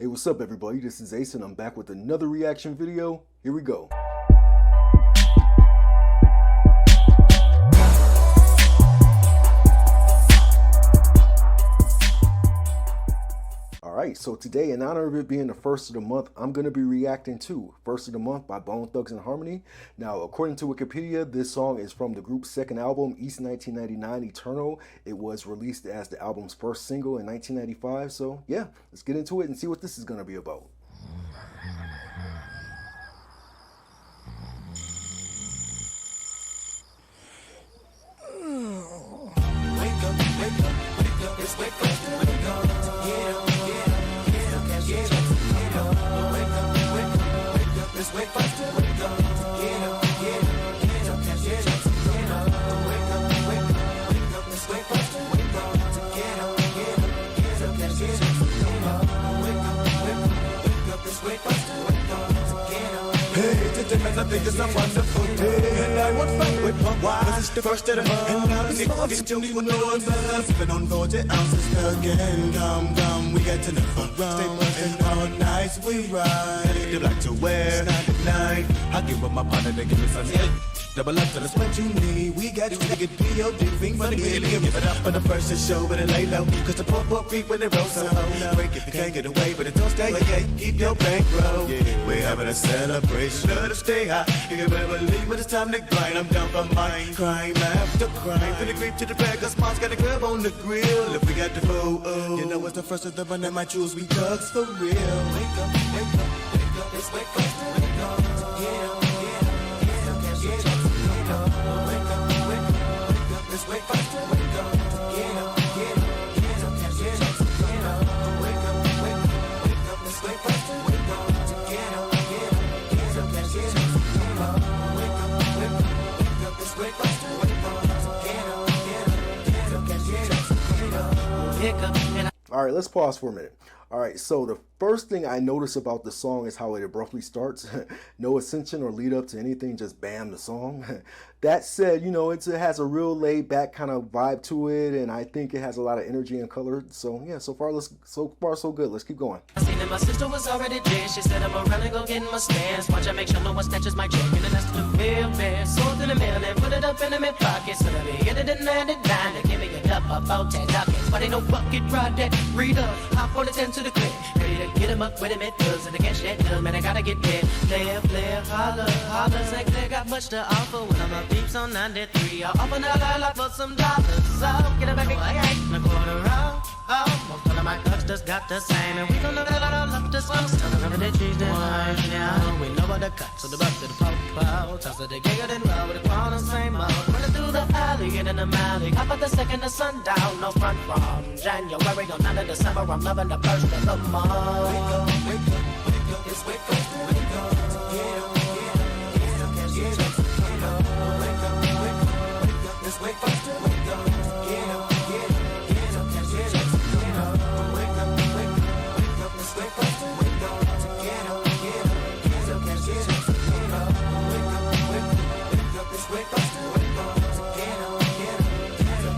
Hey, what's up everybody? This is Ace and I'm back with another reaction video. Here we go. Alright, so today in honor of it being the first of the month, I'm going to be reacting to First of the Month by Bone Thugs and Harmony. Now, according to Wikipedia, this song is from the group's second album, East 1999 Eternal. It was released as the album's first single in 1995. So yeah, let's get into it and see what this is going to be about. I think it's a wonderful day, and I won't fight with my wife, 'cause it's the first of the month, and I'm the don't even know I'm sipping on 40 ounces again. Come, we got to never run, stay bustin' all night, we ride, they like to wear, night at night, I give up my partner, they give me some hit. Double up to the what you need. We got you to get P.O.D. Thing for the million. Give it up for the first to show, but it lay low. Cause the poor creep when they roll so low. Break if you can't get away, but it don't stay. Okay, keep your bankroll. Yeah, we're having a celebration. Let us stay high. You can better believe when it's time to grind. I'm down for mine. Crime after crime. From the creep to the bag, cause mom's got a grub on the grill. If we got the food, you know it's the first of the month that my choose. We thugs for real. Wake up, wake up, wake up. It's wake up, wake up. Yeah. All right, let's pause for a minute. All right, so the first thing I notice about the song is how it abruptly starts. No ascension or lead up to anything, just bam, the song. That said, you know, it has a real laid back kind of vibe to it, and I think it has a lot of energy and color. So yeah, so far so good. Let's keep going. I seen that my sister was already there. She said I'm around and go get in my stance. Watch I make sure no one snatches my check, and then that's the bill bear. Sold in the mail and put it up in my pocket. So let me hit it and land it down and give me a up about 10 dockets. But ain't no bucket ride that read up. Hop on the 10 to the clip. Ready to get him up with him it does. And I catch that dub, man, I gotta get there. Player, holler, say they got much to offer when I'm up deeps on 93. I'll open a lot for some dollars. So get it back again. A quarter out. Most of my cuts just got the same. And we gon' look at all of the songs. Tell them every day cheese then wine now. We know what the cuts. So the buck to the pop. Toss of the giggle then roll with the crown and same mode. Running through the alley, get in the alley. Hop at the second the sundown. No front from January on 9 of December. I'm loving the first of the month. Wake up, it's wake up, wake up. Get up, get up, get up. Wake up, it's wake up, wake up. Get up, get up, get up, get up. Wake up, it's wake up, wake up. Get up, get up, get up, get up. Wake up, it's wake up, wake up. Get up, get up.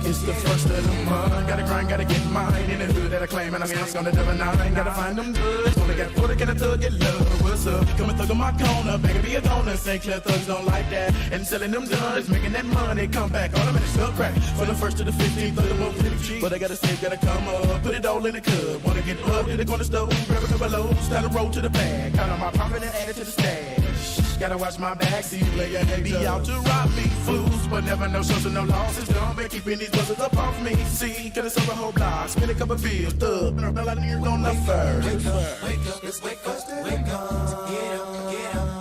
It's the first of the month. Gotta grind, gotta get mine. In the hood that I claim, and I'm gonna double nine. Gotta find them goods. Only got 40, can a thug get love? What's up? Come and thug on my corner. Baby, be a donor. St. Clair thugs don't like that. And selling them guns, making that money. Come back, all them in the sub crack. From the 1st to the 15th, thug them up pretty cheap. But I gotta save, gotta come up. Put it all in the cup. Wanna get up to the corner stove. Grab a couple loads. Start a roll to the bag. Count on my profit and add it to the stash. Gotta watch my back, see you later. They be out to rob me, fools, but never no shows and no losses. Don't be keeping these buzzers up off me. See, could have sold a whole block, spin a couple bills, thug, and a lot of years on the first. Wake up, it's wake up, wake up.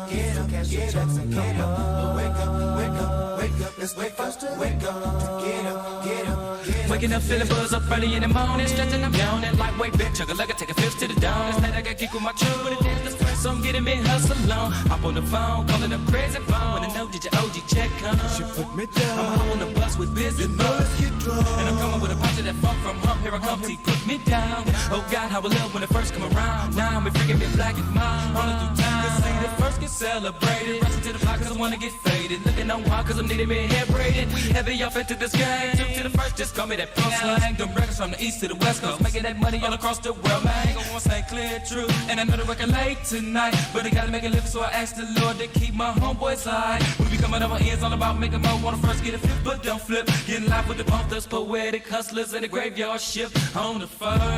Get up, cash your checks and get up. Wake up, it's wake up, wake up. Get up. Waking up, feeling buzz up early in the morning, stretching, I'm yawning, lightweight bitch, chugga like I take a fifth to the dawn. Instead I got kick with my true, but it is the first. so I'm getting me hustle on. Hop on the phone, calling up crazy phone. Wanna know did your OG check come? She put me down. I'm home on the bus with busy buzz. Let's get drunk. And I'm coming with a bunch of that funk from Hump. Here I come, T, put me down. Oh God, how I love when it first come around. Now I'm freaking me black and mine. Running through time. Cause see the first get celebrated. Rushing to the block cause I wanna get faded. Looking on wild cause I'm needing me hair braided. We heavy off into this game. Took to the first, just call me that pro slang. Them records from the east to the west coast. Making that money all across the world, man. Go on, say clear true. And I know the record late tonight. But I gotta make it live, so I asked the Lord to keep my homeboys high. We be coming over here, it's all about making more. Wanna first get a flip, but don't flip. Getting live with the bump, those poetic hustlers in the graveyard shift on the first. Wake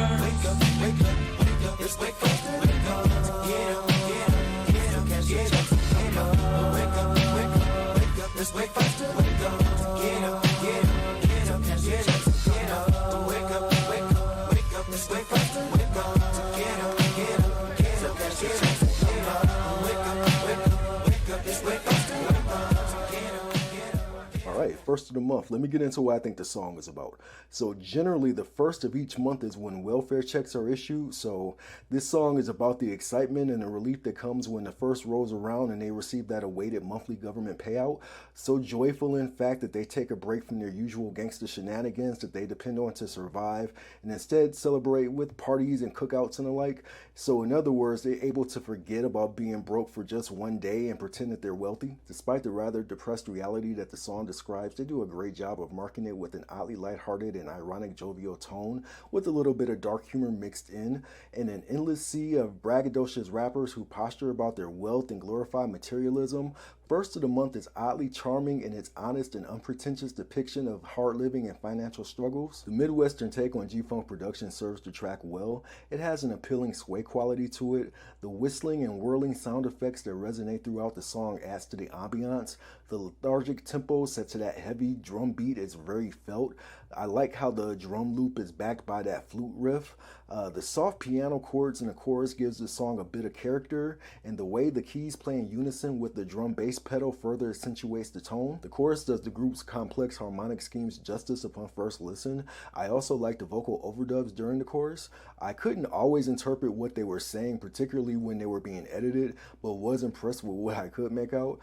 up, wake up, wake up. It's wake up, wake up. Get up, get up, get up, get up, get up. Wake up, wake up, wake up. It's wake up, wake up. Get up, get up, get up, get up, get up. Wake up, wake up, wake up. It's wake up, wake up. Get up, get up, get up, get up, get up. Wake up, wake up, wake up. It's wake up, wake up. Get up, get up. All right, first of the month. Let me get into what I think the song is about. So generally, the first of each month is when welfare checks are issued. So this song is about the excitement and the relief that comes when the first rolls around and they receive that awaited monthly government payout. So joyful, in fact, that they take a break from their usual gangster shenanigans that they depend on to survive and instead celebrate with parties and cookouts and the like. So in other words, they're able to forget about being broke for just one day and pretend that they're wealthy. Despite the rather depressed reality that the song describes, they do a great job of marking it with an oddly lighthearted and ironic jovial tone with a little bit of dark humor mixed in, and an endless sea of braggadocious rappers who posture about their wealth and glorify materialism. First of the month is oddly charming in its honest and unpretentious depiction of hard living and financial struggles. The Midwestern take on G-Funk production serves the track well. It has an appealing sway quality to it. The whistling and whirling sound effects that resonate throughout the song adds to the ambiance. The lethargic tempo set to that heavy drum beat is very felt. I like how the drum loop is backed by that flute riff. The soft piano chords in the chorus gives the song a bit of character, and the way the keys play in unison with the drum bass pedal further accentuates the tone. The chorus does the group's complex harmonic schemes justice upon first listen. I also like the vocal overdubs during the chorus. I couldn't always interpret what they were saying, particularly when they were being edited, but was impressed with what I could make out.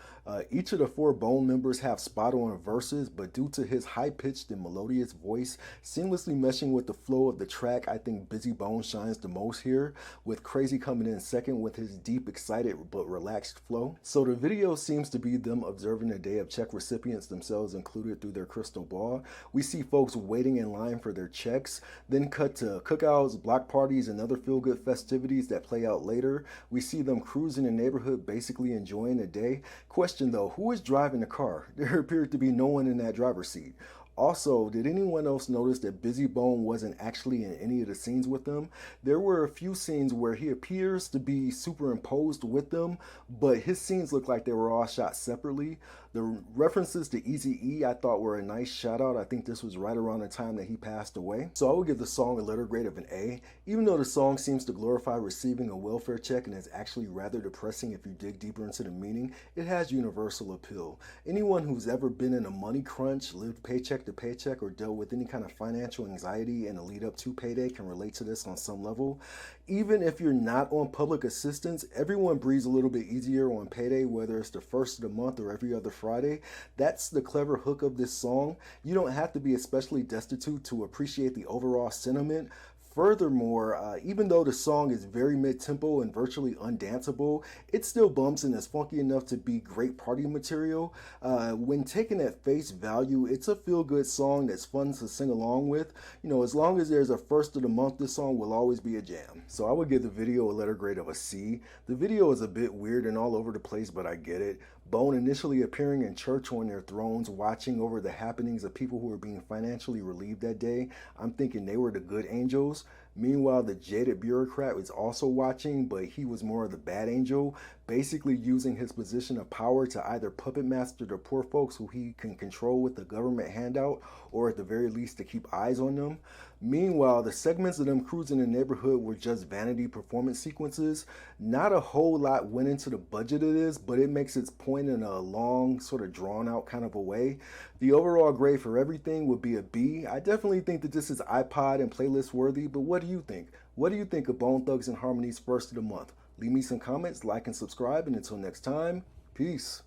Each of the four Bone members have spot-on verses, but due to his high-pitched and melodious voice seamlessly meshing with the flow of the track, I think Busy Bone shines the most here, with Crazy coming in second with his deep, excited but relaxed flow. So the video seems to be them observing the day of check recipients, themselves included, through their crystal ball. We see folks waiting in line for their checks, then cut to cookouts, block parties, and other feel-good festivities that play out later. We see them cruising the neighborhood, basically enjoying the day. Question though, who is driving the car? There appeared to be no one in that driver's seat. Also, did anyone else notice that Busy Bone wasn't actually in any of the scenes with them? There were a few scenes where he appears to be superimposed with them, but his scenes look like they were all shot separately. The references to Eazy-E I thought were a nice shout out. I think this was right around the time that he passed away. So I would give the song a letter grade of an A. Even though the song seems to glorify receiving a welfare check and is actually rather depressing if you dig deeper into the meaning, it has universal appeal. Anyone who's ever been in a money crunch, lived paycheck to paycheck, or dealt with any kind of financial anxiety in the lead up to payday can relate to this on some level. Even if you're not on public assistance, everyone breathes a little bit easier on payday, whether it's the first of the month or every other Friday. That's the clever hook of this song. You don't have to be especially destitute to appreciate the overall sentiment. Furthermore, even though the song is very mid-tempo and virtually undanceable, it still bumps and is funky enough to be great party material. When taken at face value, it's a feel-good song that's fun to sing along with. You know, as long as there's a first of the month, this song will always be a jam. So I would give the video a letter grade of a C. The video is a bit weird and all over the place, but I get it. Bone initially appearing in church on their thrones, watching over the happenings of people who were being financially relieved that day. I'm thinking they were the good angels. Meanwhile, the jaded bureaucrat was also watching, but he was more of the bad angel, basically using his position of power to either puppet master the poor folks who he can control with the government handout, or at the very least to keep eyes on them. Meanwhile, the segments of them cruising the neighborhood were just vanity performance sequences. Not a whole lot went into the budget of this, but it makes its point in a long, sort of drawn out kind of a way. The overall grade for everything would be a B. I definitely think that this is iPod and playlist worthy, but what do you think? What do you think of Bone Thugs and Harmony's first of the month? Leave me some comments, like and subscribe, and until next time, peace.